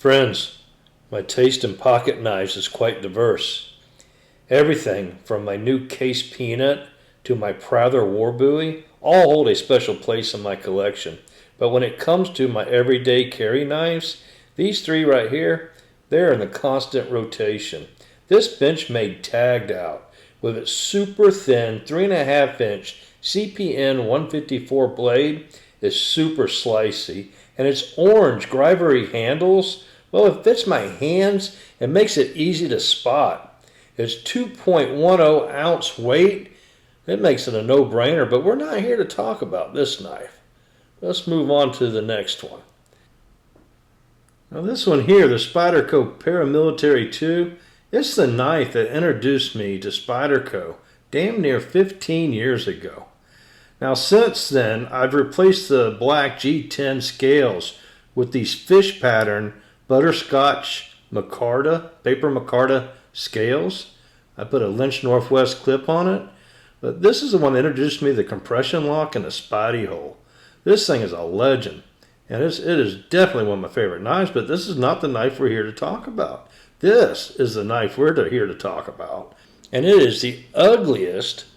Friends, my taste in pocket knives is quite diverse. Everything from my new Case Peanut to my Prather War Buoy all hold a special place in my collection. But when it comes to my everyday carry knives, these three right here, they're in the constant rotation. This Benchmade tagged out with its super thin 3.5 inch CPM 154 blade is super slicey, and its orange grivery handles, well, it fits my hands and makes it easy to spot. Its 2.10 ounce weight, it makes it a no-brainer, but we're not here to talk about this knife. Let's move on to the next one. Now this one here, the Spyderco Paramilitary 2, it's the knife that introduced me to Spyderco damn near 15 years ago. Now since then, I've replaced the black G10 scales with these fish pattern butterscotch micarta, paper micarta scales. I put a Lynch Northwest clip on it, but this is the one that introduced me to the compression lock and the Spidey hole. This thing is a legend, and it is definitely one of my favorite knives, but this is not the knife we're here to talk about. This is the knife we're here to talk about, and it is the ugliest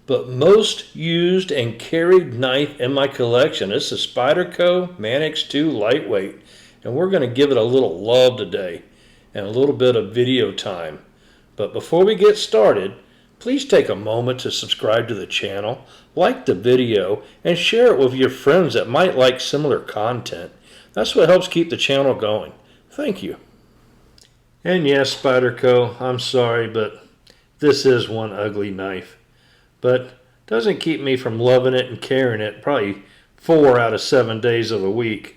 but most used and carried knife in my collection. It's the Spyderco Manix 2 Lightweight, and we're going to give it a little love today and a little bit of video time. But before we get started, please take a moment to subscribe to the channel, like the video, and share it with your friends that might like similar content. That's what helps keep the channel going. Thank you. And yes, Spyderco, I'm sorry, but this is one ugly knife. But doesn't keep me from loving it and carrying it probably 4 out of 7 days of the week.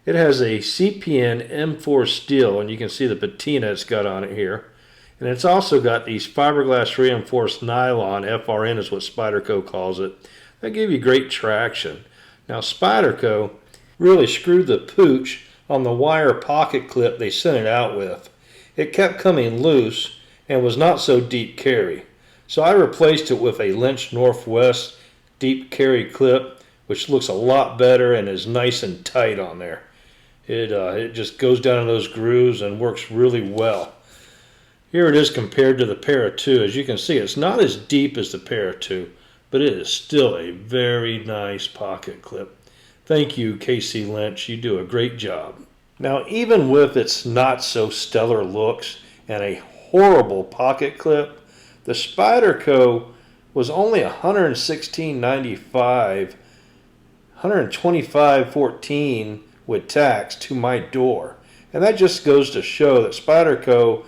It has a CPM M4 steel, and you can see the patina it's got on it here. And it's also got these fiberglass reinforced nylon, FRN is what Spyderco calls it. That give you great traction. Now Spyderco really screwed the pooch on the wire pocket clip they sent it out with. It kept coming loose and was not so deep carry. So I replaced it with a Lynch Northwest deep carry clip, which looks a lot better and is nice and tight on there. It just goes down in those grooves and works really well. Here it is compared to the Para 2. As you can see, it's not as deep as the Para 2, but it is still a very nice pocket clip. Thank you, KC Lynch. You do a great job. Now, even with its not so stellar looks and a horrible pocket clip, the Spyderco was only $116.95, $125.14 with tax to my door. And that just goes to show that Spyderco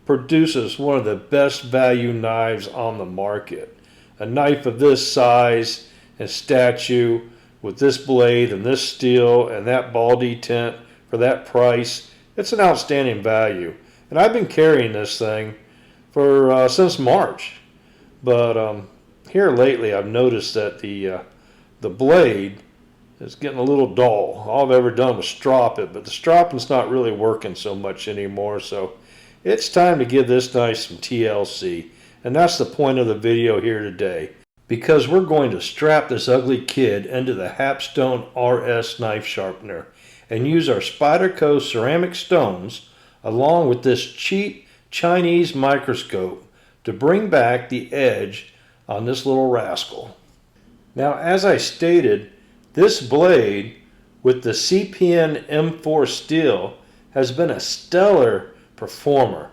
produces one of the best value knives on the market. A knife of this size and stature with this blade and this steel and that ball detent for that price, it's an outstanding value. And I've been carrying this thing for since March, but here lately I've noticed that the blade is getting a little dull. All I've ever done was strop it, but the stropping's not really working so much anymore, so it's time to give this knife some TLC, and that's the point of the video here today, because we're going to strap this ugly kid into the Hapstone RS knife sharpener and use our Spyderco ceramic stones along with this cheap Chinese microscope to bring back the edge on this little rascal. Now, as I stated, this blade with the CPM M4 steel has been a stellar performer.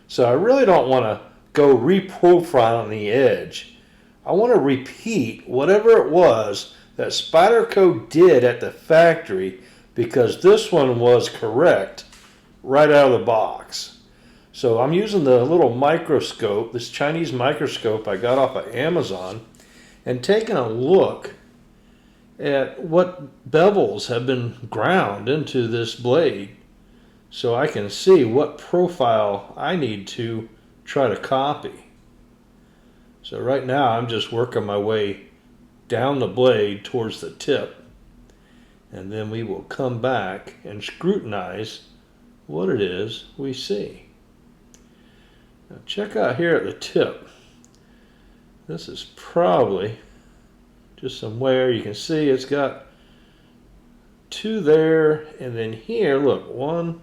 So I really don't want to go reprofiling the edge. I want to repeat whatever it was that Spyderco did at the factory, because this one was correct right out of the box. So I'm using the little microscope, this Chinese microscope I got off of Amazon, and taking a look at what bevels have been ground into this blade so I can see what profile I need to try to copy. So right now I'm just working my way down the blade towards the tip, and then we will come back and scrutinize what it is we see. Now check out here at the tip. This is probably just some wear. You can see it's got 2 there, and then here, look, 1,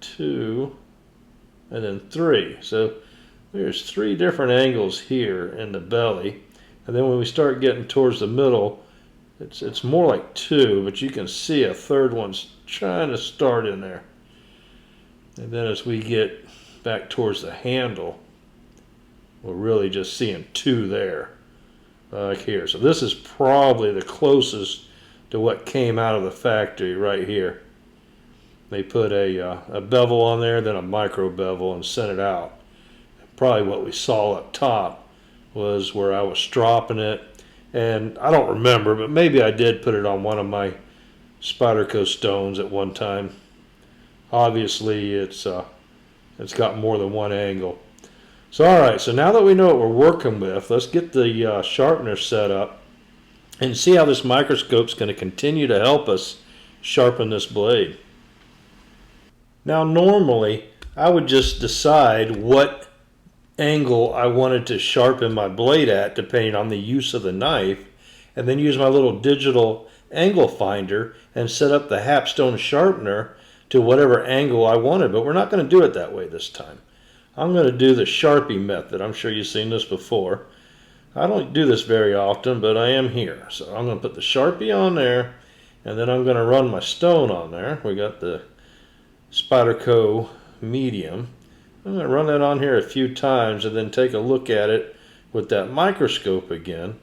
2, and then 3. So there's 3 different angles here in the belly. And then when we start getting towards the middle, it's more like 2, but you can see a third one's trying to start in there. And then as we get back towards the handle, we're really just seeing 2 there, like here. So this is probably the closest to what came out of the factory right here. They put a bevel on there, then a micro bevel, and sent it out. Probably what we saw up top was where I was stropping it, and I don't remember, but maybe I did put it on one of my Spyderco stones at one time. Obviously it's got more than one angle. So alright, so now that we know what we're working with, let's get the sharpener set up and see how this microscope's going to continue to help us sharpen this blade. Now normally I would just decide what angle I wanted to sharpen my blade at depending on the use of the knife, and then use my little digital angle finder and set up the Hapstone sharpener to whatever angle I wanted. But we're not going to do it that way this time. I'm going to do the Sharpie method. I'm sure you've seen this before. I don't do this very often, but I am here. So I'm going to put the Sharpie on there, and then I'm going to run my stone on there. We got the Spyderco medium. I'm going to run that on here a few times and then take a look at it with that microscope again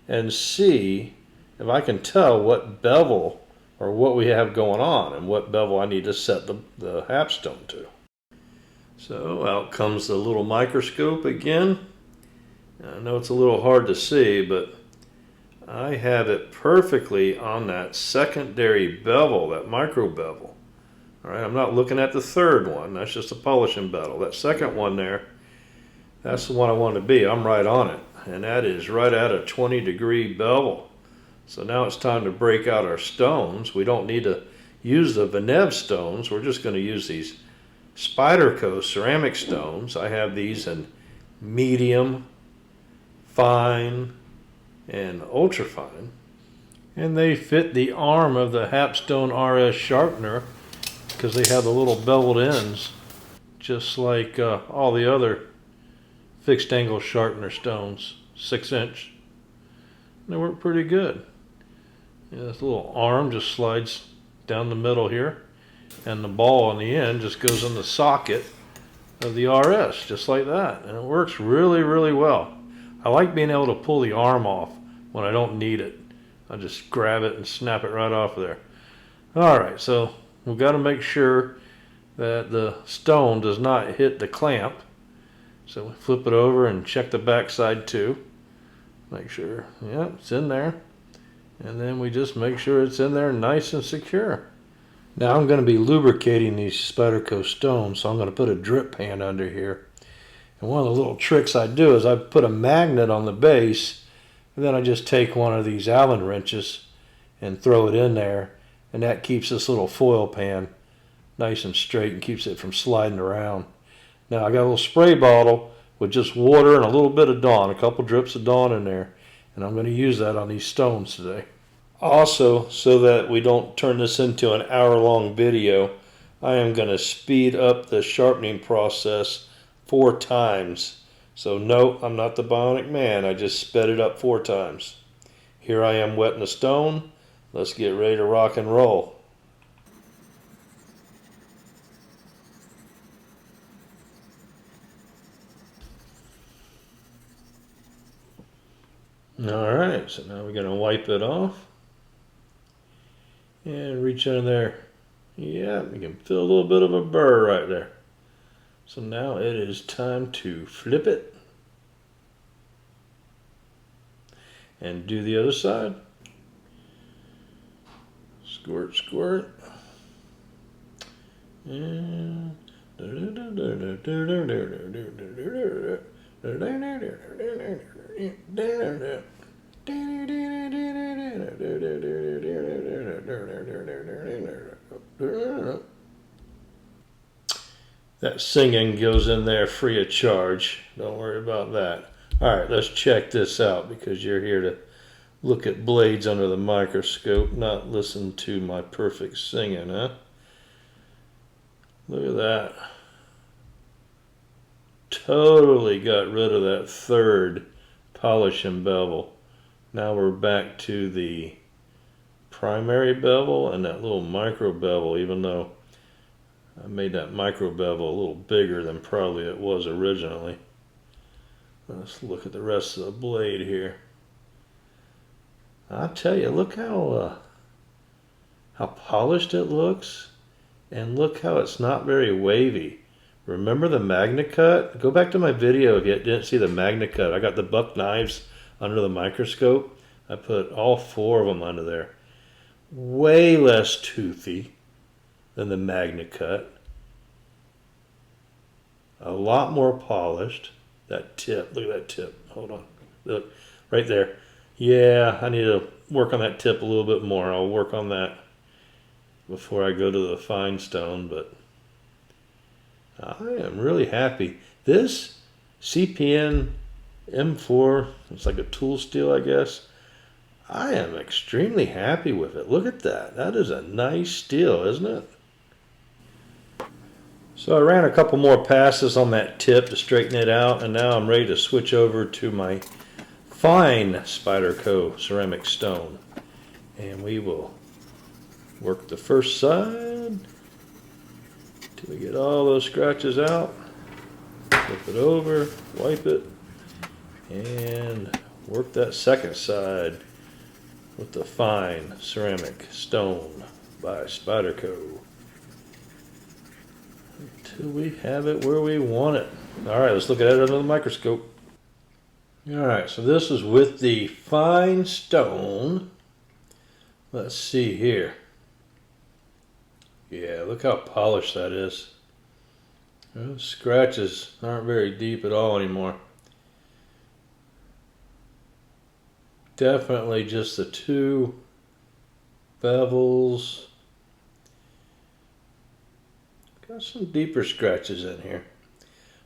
and see if I can tell what bevel or what we have going on and what bevel I need to set the Hapstone to. So out comes the little microscope again. I know it's a little hard to see, but I have it perfectly on that secondary bevel, that micro bevel. All right, I'm not looking at the third one. That's just a polishing bevel. That second one there, that's the one I want to be. I'm right on it. And that is right at a 20-degree bevel. So now it's time to break out our stones. We don't need to use the Venev stones. We're just going to use these Spyderco ceramic stones. I have these in medium, fine, and ultra fine. And they fit the arm of the Hapstone RS sharpener, because they have the little beveled ends, just like all the other fixed angle sharpener stones, 6-inch. They work pretty good. Yeah, this little arm just slides down the middle here, and the ball on the end just goes in the socket of the RS, just like that. And it works really, really well. I like being able to pull the arm off when I don't need it. I just grab it and snap it right off of there. Alright, so we've got to make sure that the stone does not hit the clamp. So we flip it over and check the back side too. Make sure, yeah, it's in there. And then we just make sure it's in there nice and secure. Now I'm going to be lubricating these Spyderco stones, so I'm going to put a drip pan under here. And one of the little tricks I do is I put a magnet on the base, and then I just take one of these Allen wrenches and throw it in there. And that keeps this little foil pan nice and straight and keeps it from sliding around. Now I got a little spray bottle with just water and a little bit of Dawn, a couple drips of Dawn in there. And I'm going to use that on these stones today. Also, so that we don't turn this into an hour-long video, I am going to speed up the sharpening process 4 times. So no, I'm not the Bionic Man. I just sped it up 4 times. Here I am wetting the stone. Let's get ready to rock and roll. Alright, so now we're going to wipe it off. And reach in there. Yeah, you can feel a little bit of a burr right there. So now it is time to flip it. And do the other side. Squirt, squirt. And that singing goes in there free of charge. Don't worry about that. Alright, let's check this out, because you're here to look at blades under the microscope, not listen to my perfect singing, huh? Look at that. Totally got rid of that third polish and bevel. Now we're back to the primary bevel and that little micro bevel, even though I made that micro bevel a little bigger than probably it was originally. Let's look at the rest of the blade here. I tell you, look how polished it looks, and look how it's not very wavy. Remember the Magna Cut? Go back to my video if you didn't see the Magna Cut. I got the buck knives under the microscope. I put all 4 of them under there. Way less toothy than the Magna Cut. A lot more polished. That tip, look at that tip. Hold on. Look, right there. Yeah, I need to work on that tip a little bit more. I'll work on that before I go to the fine stone, but I am really happy. This CPM M4, it's like a tool steel, I guess. I am extremely happy with it. Look at that. That is a nice steel, isn't it? So I ran a couple more passes on that tip to straighten it out, and now I'm ready to switch over to my fine Spyderco Ceramic stone. And we will work the first side till we get all those scratches out. Flip it over, wipe it, and work that second side with the fine ceramic stone by Spyderco until we have it where we want it. Alright, let's look at it under the microscope. Alright, so this is with the fine stone. Let's see here. Yeah, look how polished that is. Those scratches aren't very deep at all anymore. Definitely just the 2 bevels. Got some deeper scratches in here.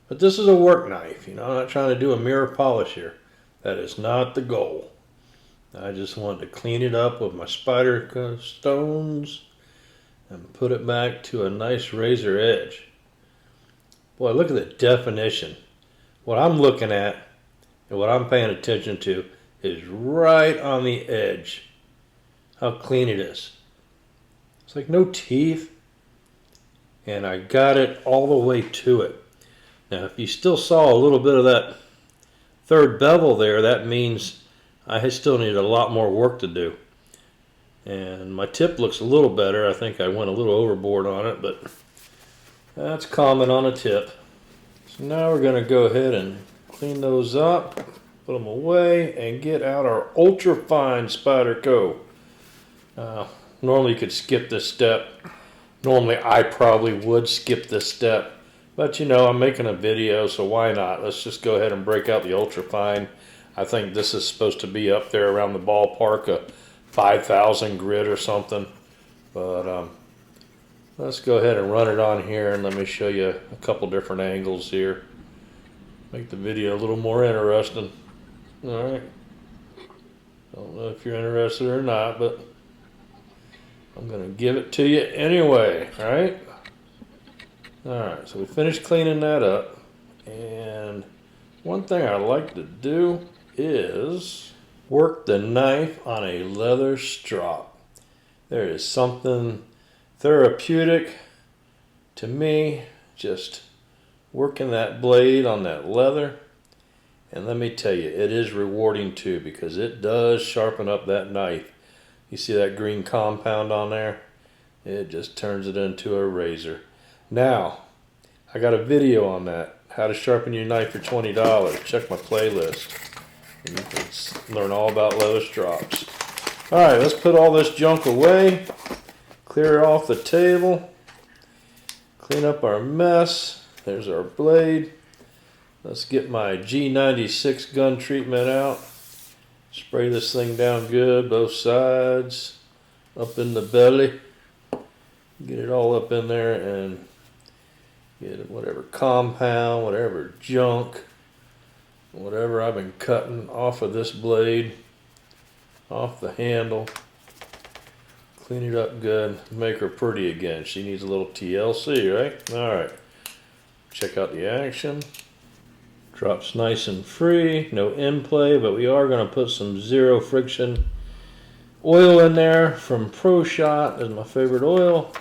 But this is a work knife, you know, I'm not trying to do a mirror polish here. That is not the goal. I just wanted to clean it up with my Spyderco stones and put it back to a nice razor edge. Boy, look at the definition. What I'm looking at and what I'm paying attention to is right on the edge. How clean it is. It's like no teeth. And I got it all the way to it. Now, if you still saw a little bit of that third bevel there, that means I still need a lot more work to do. And my tip looks a little better. I think I went a little overboard on it, but that's common on a tip. So now we're going to go ahead and clean those up, put them away, and get out our ultra fine Spyderco. Normally you could skip this step. Normally I probably would skip this step, but you know, I'm making a video, so why not? Let's just go ahead and break out the ultra fine. I think this is supposed to be up there around the ballpark of 5,000 grit or something, but let's go ahead and run it on here and let me show you a couple different angles here. Make the video a little more interesting. Alright, don't know if you're interested or not, but I'm going to give it to you anyway, alright? Alright, so we finished cleaning that up, and one thing I like to do is work the knife on a leather strop. There is something therapeutic to me just working that blade on that leather, and let me tell you, it is rewarding too, because it does sharpen up that knife. You see that green compound on there? It just turns it into a razor. Now, I got a video on that, how to sharpen your knife for $20. Check my playlist, and you can learn all about leather strops. Alright, let's put all this junk away, clear it off the table, clean up our mess. There's our blade. Let's get my G96 gun treatment out. Spray this thing down good, both sides, up in the belly. Get it all up in there and get whatever compound, whatever junk, whatever I've been cutting off of this blade, off the handle. Clean it up good. Make her pretty again. She needs a little TLC, right? Alright. Check out the action. Drops nice and free. No end play, but we are going to put some zero friction oil in there from Pro Shot. Is my favorite oil.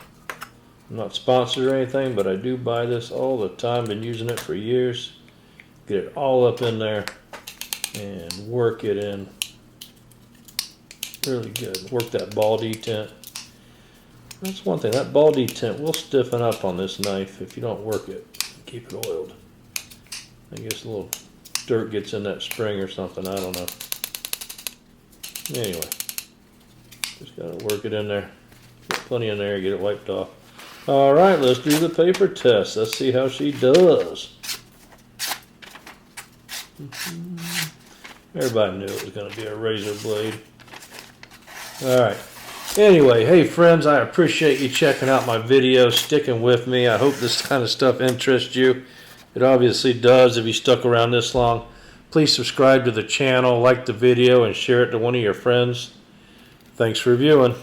I'm not sponsored or anything, but I do buy this all the time. Been using it for years. Get it all up in there and work it in. Really good. Work that ball detent. That's one thing. That ball detent will stiffen up on this knife if you don't work it. Keep it oiled. I guess a little dirt gets in that spring or something. I don't know. Anyway, just gotta work it in there. Get plenty in there. Get it wiped off. All right, let's do the paper test. Let's see how she does. Everybody knew it was going to be a razor blade. All right. Anyway, hey friends, I appreciate you checking out my video, sticking with me. I hope this kind of stuff interests you. It obviously does if you stuck around this long. Please subscribe to the channel, like the video, and share it to one of your friends. Thanks for viewing.